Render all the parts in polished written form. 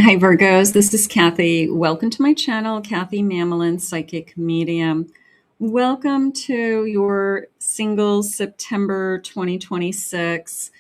Hi, Virgos. This is Kathy. Welcome to my channel, Kathy Mamolen, Psychic Medium. Welcome to your single September 2026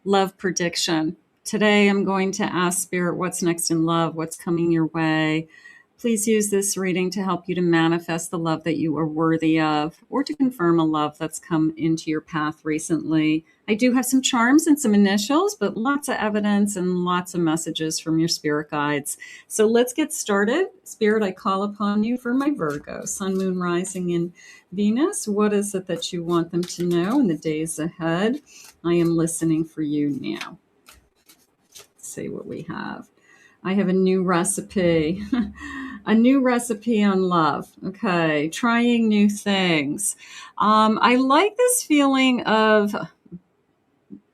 love prediction. Today, I'm going to ask Spirit what's next in love, what's coming your way. Please use this reading to help you to manifest the love that you are worthy of, or to confirm a love that's come into your path recently. I do have some charms and some initials, but lots of evidence and lots of messages from your spirit guides. So let's get started. Spirit, I call upon you for my Virgo, Sun, Moon, Rising, and Venus. What is it that you want them to know in the days ahead? I am listening for you now. Let's see what we have. I have a new recipe, a new recipe on love. Okay, trying new things. I like this feeling of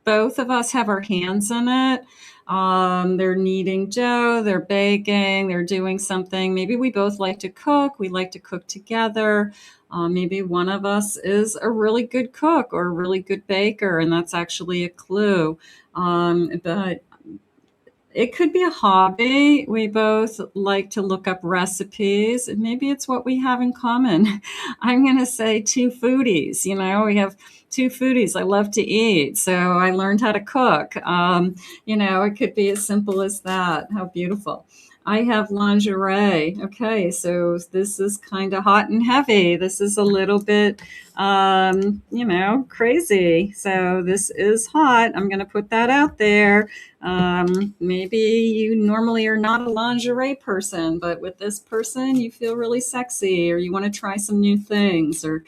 both of us have our hands in it. They're kneading dough, they're baking, they're doing something. Maybe we both like to cook. We like to cook together. Maybe one of us is a really good cook or a really good baker, and that's actually a clue. But it could be a hobby. We both like to look up recipes, and maybe it's what we have in common. I'm going to say two foodies. You know, we have two foodies. I love to eat, so I learned how to cook. It could be as simple as that. How beautiful. I have lingerie. Okay, so this is kind of hot and heavy. This is a little bit, crazy. So this is hot. I'm going to put that out there. Maybe you normally are not a lingerie person, but with this person, you feel really sexy, or you want to try some new things, or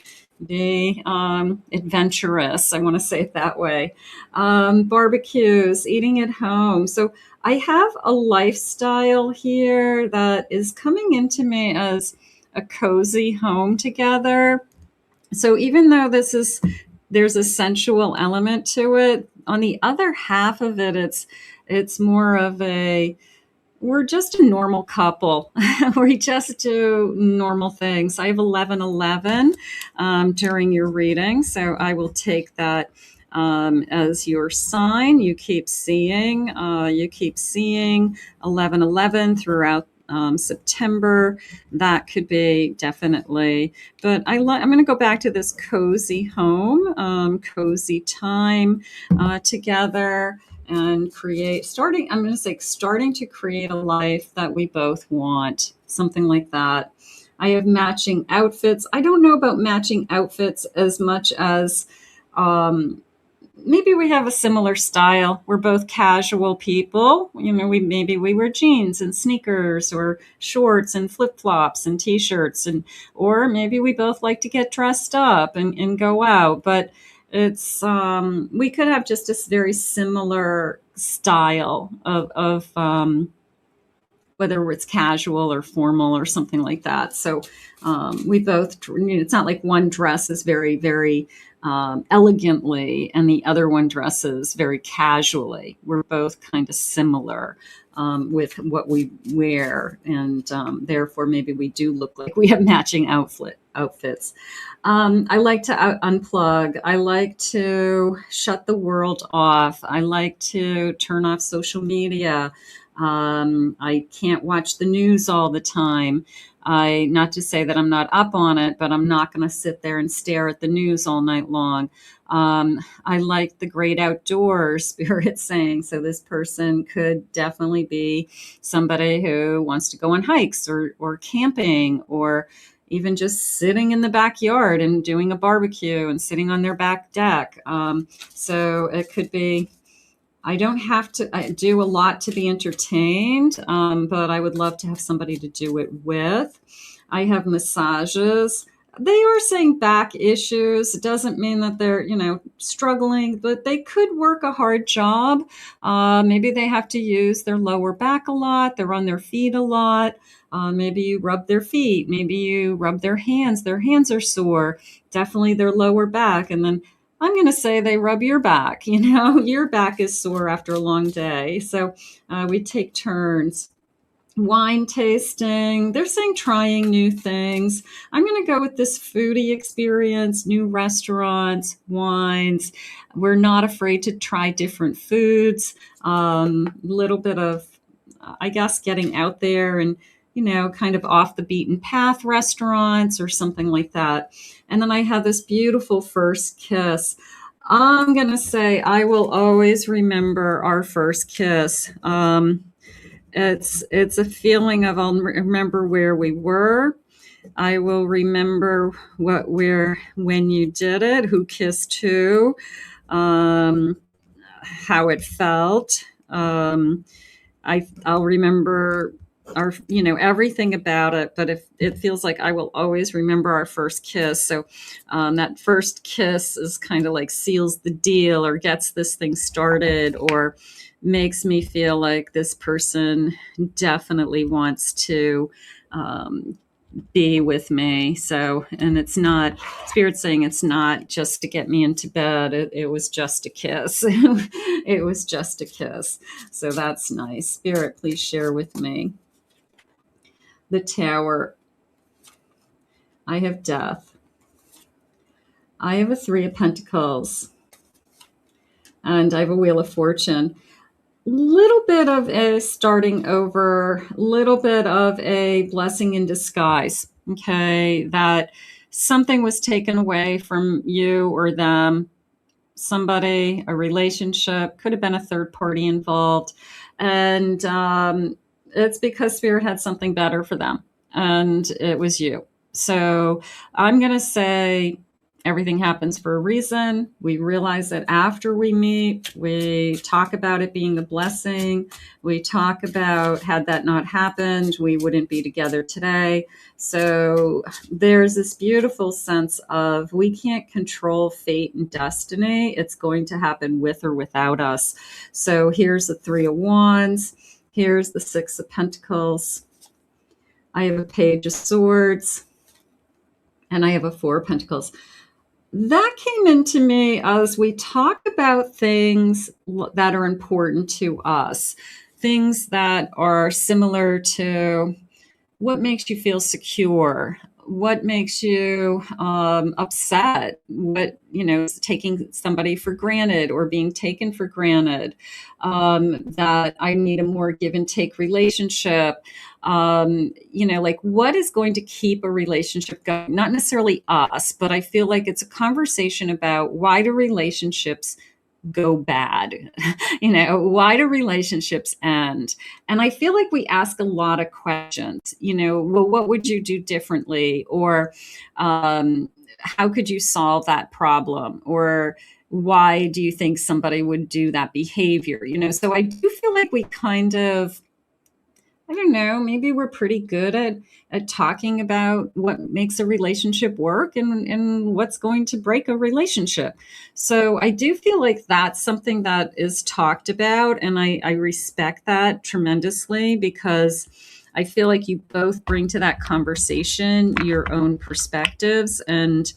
be adventurous. I want to say it that way. Barbecues, eating at home. So I have a lifestyle here that is coming into me as a cozy home together. So even though there's a sensual element to it, on the other half of it, it's more of we're just a normal couple. We just do normal things. I have 1111 during your reading, so I will take that as your sign. You keep seeing 1111 throughout September. That could be definitely. But I'm going to go back to this cozy home, cozy time together, and starting to create a life that we both want, something like that. I have matching outfits. I don't know about matching outfits as much as maybe we have a similar style. We're both casual people. Maybe we wear jeans and sneakers, or shorts and flip-flops and t-shirts, or maybe we both like to get dressed up and go out. But it's we could have just a very similar style of whether it's casual or formal or something like that. So we both, it's not like one dresses very, very elegantly and the other one dresses very casually. We're both kind of similar with what we wear, and therefore maybe we do look like we have matching outfits. I like to unplug. I like to shut the world off. I like to turn off social media. I can't watch the news all the time. Not to say that I'm not up on it, but I'm not going to sit there and stare at the news all night long. I like the great outdoors, Spirit saying. So this person could definitely be somebody who wants to go on hikes or camping, or even just sitting in the backyard and doing a barbecue and sitting on their back deck. So it could be, I don't have to do a lot to be entertained, but I would love to have somebody to do it with. I have massages. They are saying back issues. It doesn't mean that they're, struggling, but they could work a hard job. Maybe they have to use their lower back a lot. They're on their feet a lot. Maybe you rub their feet. Maybe you rub their hands. Their hands are sore. Definitely their lower back. And then I'm going to say they rub your back. Your back is sore after a long day. So we take turns. Wine tasting. They're saying trying new things. I'm going to go with this foodie experience, new restaurants, wines. We're not afraid to try different foods. Little bit of I guess, getting out there and, kind of off the beaten path restaurants or something like that. And then I had this beautiful first kiss. I'm going to say I will always remember our first kiss. It's a feeling of I'll remember where we were. I will remember when you did it, who kissed who, how it felt. I'll remember everything about it, but if it feels like I will always remember our first kiss. So that first kiss is kind of like seals the deal or gets this thing started or makes me feel like this person definitely wants to be with me. So, and it's not, Spirit's saying it's not just to get me into bed. It was just a kiss. It was just a kiss. So that's nice. Spirit, please share with me. The Tower. I have Death. I have a Three of Pentacles. And I have a Wheel of Fortune. Little bit of a starting over, little bit of a blessing in disguise. Okay, that something was taken away from you or them, somebody, a relationship, could have been a third party involved. And it's because Spirit had something better for them, and it was you. So I'm going to say everything happens for a reason. We realize that after we meet, we talk about it being a blessing. We talk about, had that not happened, we wouldn't be together today. So there's this beautiful sense of we can't control fate and destiny. It's going to happen with or without us. So here's the Three of Wands. Here's the Six of Pentacles. I have a Page of Swords. And I have a Four of Pentacles. That came into me as we talk about things that are important to us, things that are similar to what makes you feel secure, what makes you upset, what, is taking somebody for granted or being taken for granted, that I need a more give and take relationship. Like what is going to keep a relationship going? Not necessarily us, but I feel like it's a conversation about why do relationships go bad? Why do relationships end? And I feel like we ask a lot of questions, well, what would you do differently? Or how could you solve that problem? Or why do you think somebody would do that behavior? So I do feel like we kind of, I don't know, maybe we're pretty good at talking about what makes a relationship work and what's going to break a relationship. So I do feel like that's something that is talked about, and I respect that tremendously because I feel like you both bring to that conversation your own perspectives, and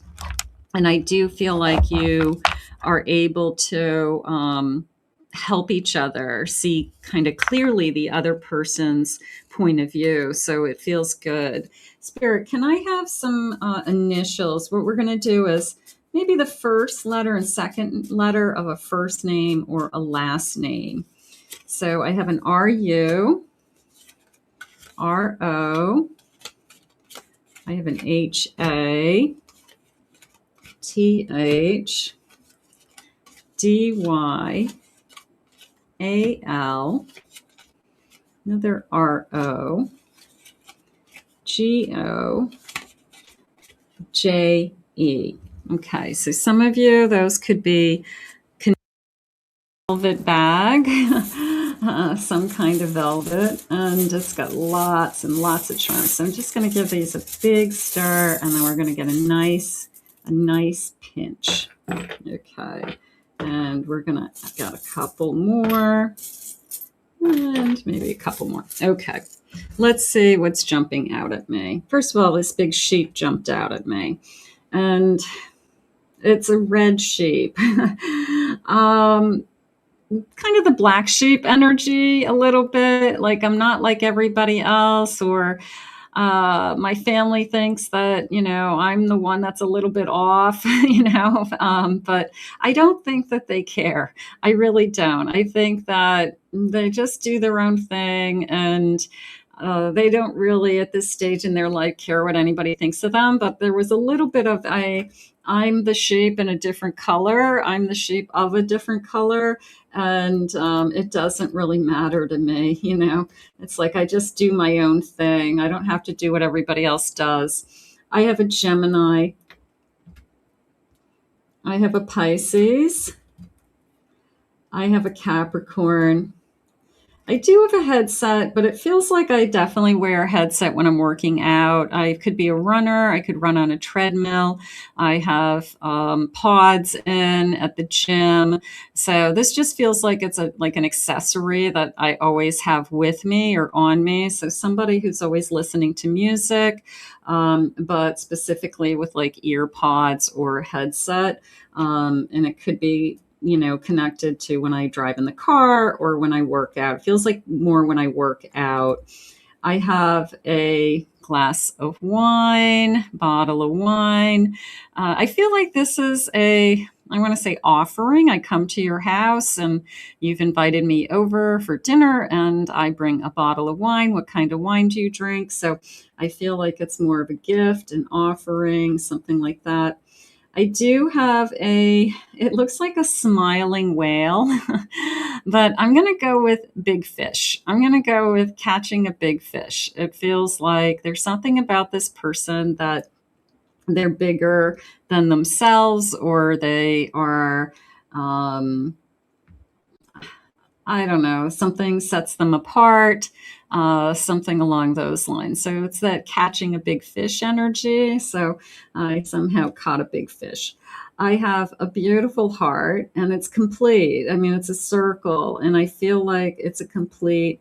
I do feel like you are able to help each other see kind of clearly the other person's point of view. So it feels good. Spirit, can I have some initials? What we're going to do is maybe the first letter and second letter of a first name or a last name. So I have an R-U, R-O, I have an H-A, T-H, D-Y, A-L, another R-O, G-O, J-E. Okay, so some of you, those could be velvet bag, some kind of velvet, and it's got lots and lots of charms. So I'm just going to give these a big stir, and then we're going to get a nice pinch. Okay. And we're going to, I've got a couple more and maybe a couple more. Okay. Let's see what's jumping out at me. First of all, this big sheep jumped out at me, and it's a red sheep. Kind of the black sheep energy a little bit, like I'm not like everybody else, or My family thinks that, I'm the one that's a little bit off, but I don't think that they care. I really don't. I think that they just do their own thing, and they don't really at this stage in their life care what anybody thinks of them. But there was a little bit of I'm the shape in a different color. I'm the shape of a different color. And it doesn't really matter to me. It's like I just do my own thing. I don't have to do what everybody else does. I have a Gemini. I have a Pisces. I have a Capricorn. I do have a headset, but it feels like I definitely wear a headset when I'm working out. I could be a runner. I could run on a treadmill. I have pods in at the gym. So this just feels like it's like an accessory that I always have with me or on me. So somebody who's always listening to music, but specifically with like ear pods or a headset. And it could be connected to when I drive in the car or when I work out. It feels like more when I work out. I have a glass of wine, bottle of wine. I feel like this is I want to say offering. I come to your house and you've invited me over for dinner and I bring a bottle of wine. What kind of wine do you drink? So I feel like it's more of a gift, an offering, something like that. I do have it looks like a smiling whale, but I'm going to go with big fish. I'm going to go with catching a big fish. It feels like there's something about this person that they're bigger than themselves, or they are, I don't know, something sets them apart, something along those lines. So it's that catching a big fish energy. So I somehow caught a big fish. I have a beautiful heart and it's complete. I mean, it's a circle and I feel like it's a complete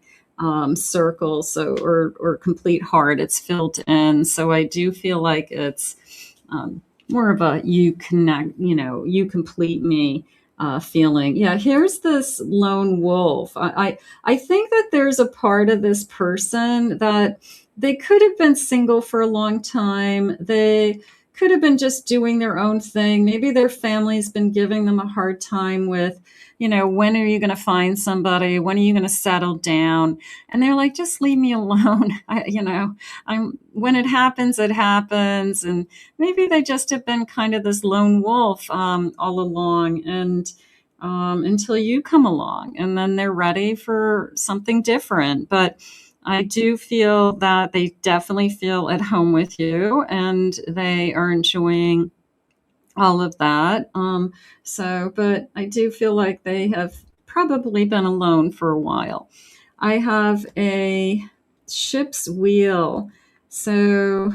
circle. So, or complete heart, it's filled in. So I do feel like it's more of a you connect, you complete me feeling. Yeah, here's this lone wolf. I think that there's a part of this person that they could have been single for a long time. They could have been just doing their own thing. Maybe their family's been giving them a hard time with, when are you going to find somebody? When are you going to settle down? And they're like, just leave me alone. When it happens, it happens. And maybe they just have been kind of this lone wolf all along, and until you come along, and then they're ready for something different. But I do feel that they definitely feel at home with you, and they are enjoying all of that. But I do feel like they have probably been alone for a while. I have a ship's wheel. So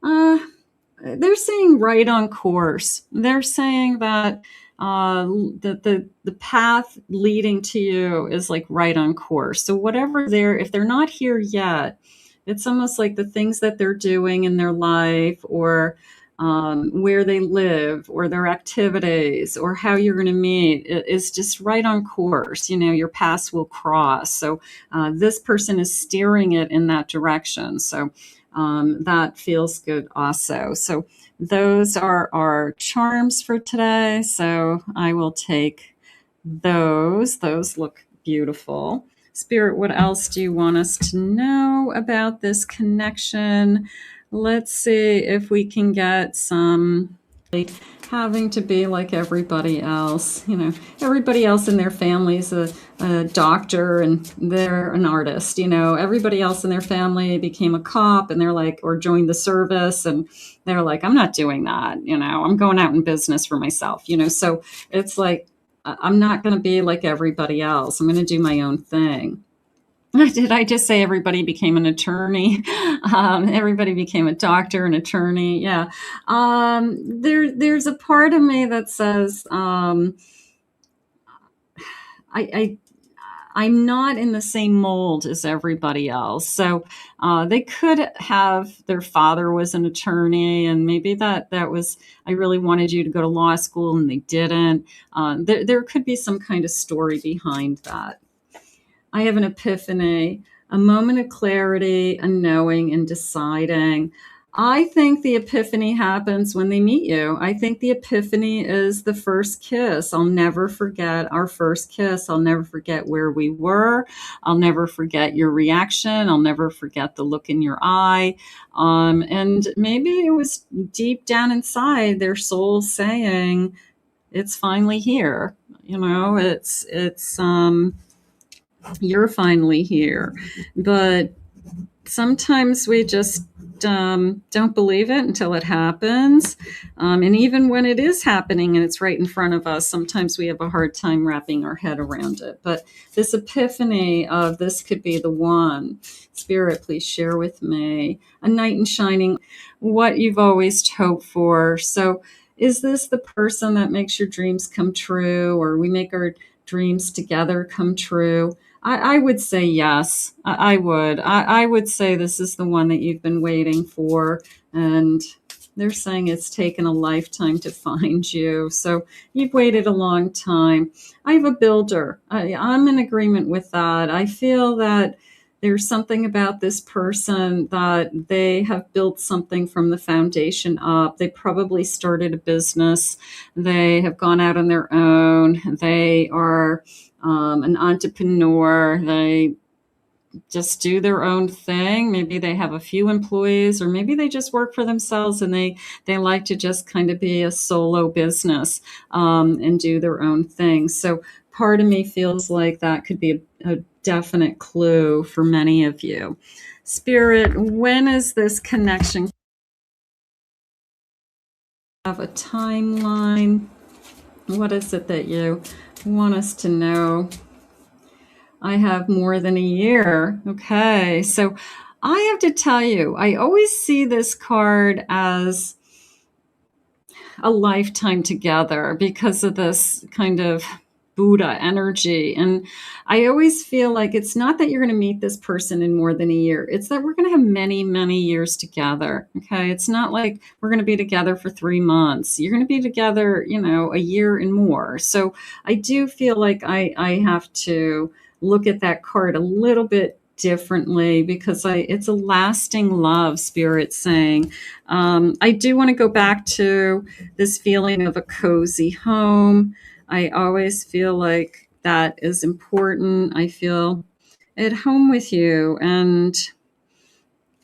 they're saying right on course. They're saying that the path leading to you is like right on course. So whatever if they're not here yet, it's almost like the things that they're doing in their life, or where they live, or their activities, or how you're going to meet is just right on course. Your paths will cross. So this person is steering it in that direction. So that feels good also. So those are our charms for today. So I will take those. Those look beautiful. Spirit, what else do you want us to know about this connection? Let's see if we can get some having to be like everybody else. Everybody else in their family is a doctor and they're an artist. Everybody else in their family became a cop and they're like, or joined the service and they're like, I'm not doing that. I'm going out in business for myself. So it's like, I'm not going to be like everybody else. I'm going to do my own thing. Did I just say everybody became an attorney? Everybody became a doctor, an attorney. Yeah. There's a part of me that says, I'm not in the same mold as everybody else. So they could have, their father was an attorney and maybe that was, I really wanted you to go to law school and they didn't. There could be some kind of story behind that. I have an epiphany. a moment of clarity, a knowing and deciding. I think the epiphany happens when they meet you. I think the epiphany is the first kiss. I'll never forget our first kiss. I'll never forget where we were. I'll never forget your reaction. I'll never forget the look in your eye. And maybe it was deep down inside their soul saying, it's finally here. You're finally here. But sometimes we just don't believe it until it happens. And even when it is happening and it's right in front of us, sometimes we have a hard time wrapping our head around it. But this epiphany of this could be the one. Spirit, please share with me. A knight in shining, what you've always hoped for. So is this the person that makes your dreams come true, or we make our dreams together come true? I would say yes. I would. I would say this is the one that you've been waiting for. And they're saying it's taken a lifetime to find you. So you've waited a long time. I have a builder. I'm in agreement with that. I feel that there's something about this person that they have built something from the foundation up. They probably started a business. They have gone out on their own. They are an entrepreneur. They just do their own thing. Maybe they have a few employees, or maybe they just work for themselves and they like to just kind of be a solo business and do their own thing. So part of me feels like that could be a definite clue for many of you. Spirit, when is this connection? Have a timeline. What is it that you want us to know? I have more than a year. Okay. So I have to tell you, I always see this card as a lifetime together because of this kind of Buddha energy. And I always feel like it's not that you're going to meet this person in more than a year. It's that we're going to have many, many years together. Okay. It's not like we're going to be together for 3 months. You're going to be together, a year and more. So I do feel like I have to look at that card a little bit differently because it's a lasting love, Spirit saying. I do want to go back to this feeling of a cozy home. I always feel like that is important. I feel at home with you, and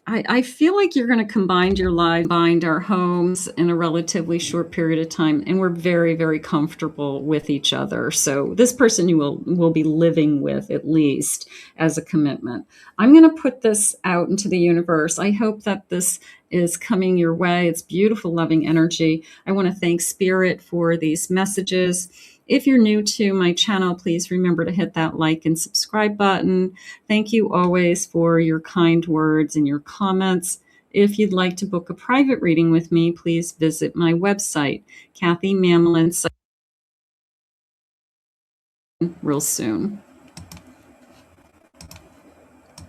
I feel like you're going to combine your lives, bind our homes in a relatively short period of time, and we're very, very comfortable with each other. So this person you will be living with at least as a commitment. I'm going to put this out into the universe. I hope that this is coming your way. It's beautiful, loving energy. I want to thank Spirit for these messages. If you're new to my channel, please remember to hit that like and subscribe button. Thank you always for your kind words and your comments. If you'd like to book a private reading with me, please visit my website, Kathy Mamolen, real soon.